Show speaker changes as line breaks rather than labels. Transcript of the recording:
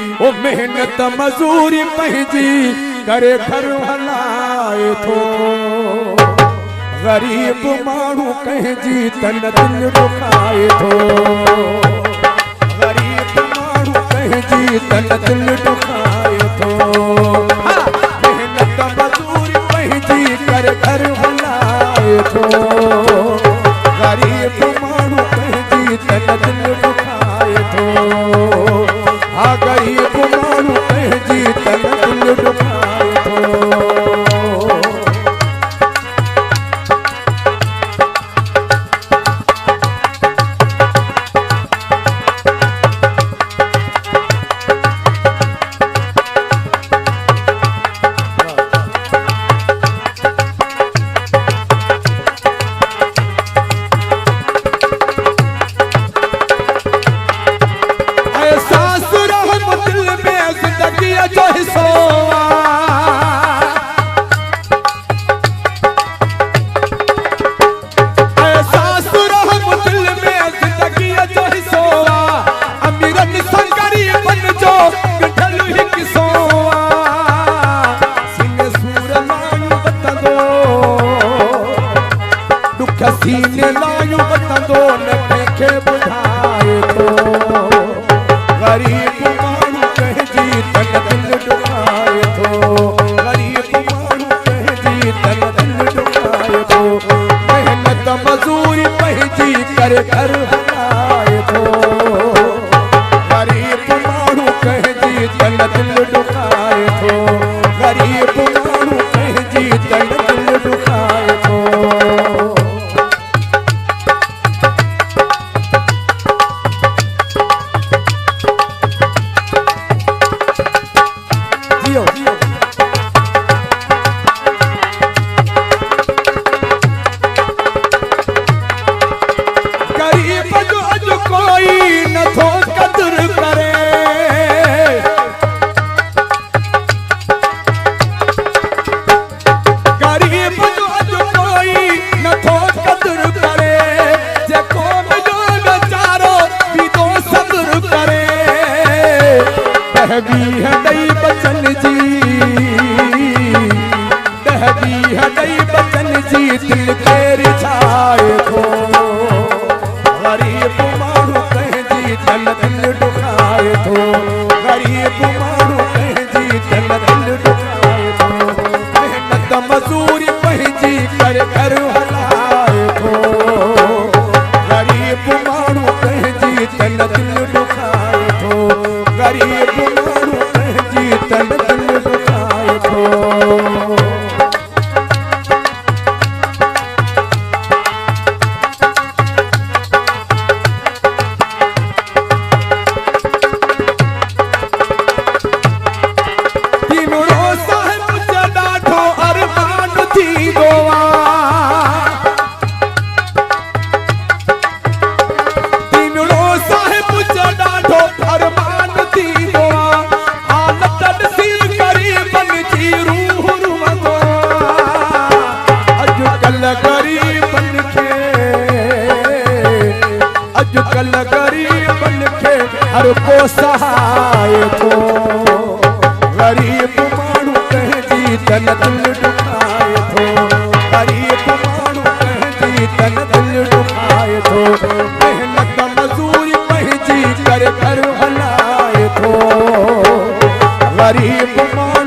ओ मेहनत मजूरी पंहिंजी करे घर हलाए थो। गरीब माण्हू कंहिंजी तन दिल दुखाए थो। गरीब माण्हू कंहिंजी तन दिल दुखाए थो। मेहनत मजूरी पंहिंजी करे घर हलाए थो। गरीब माण्हू कंहिंजी तन दिल दुखाए थो। हा गरीब माण्हू कंहिंजी तन दिल दुखाए थो। जो हिस्सो अमीरन सां गरीबन जो गठल हिकु सो सिंह सूर लायूं वतंदो दुख सीने लायूं वतंदो न कंहिंखे ॿुधाए थो। गरीब माण्हू कंहिंजी तन दिल दुखाए थो। गरीब माण्हू कंहिंजी तन दिल दुखाए थो। मेहनत मजूरी पंहिंजी करे घर हलाए थो। गरीब माण्हू कंहिंजी तन दिल दुखाए थो। गरीब माण्हू कंहिंजी तन दिल दुखाए थो। गरीब जो अॼु कोई नथो कदर करे। गरीब जो अॼु कोई नथो कदर करे। जेको मुंहिंजो वीचारो पीतो सब्र करे। ॾही ॾई बचन जी ॾही ॾई बचन जी दिल खे रिझाए थो। गरीब माण्हू कंहिंजी तन दिल दुखाए थो। गरीब माण्हू कंहिंजी तन दिल दुखाए थो। मेहनत मजूरी पंहिंजी करे घर हलाए थो। गरीब माण्हू कंहिंजी तन दिल दुखाए थो। गरीब माण्हू कंहिंजी तन दिल दुखाए थो। अॼुकल्ह गरीबन खे हर को सहाए थो। गरीब माण्हू कंहिंजी तन दिल दुखाए थो। गरीब माण्हू कंहिंजी तन दिल दुखाए थो। मेहनत मजूरी पंहिंजी करे घर हलाए थो। गरीब माण्हू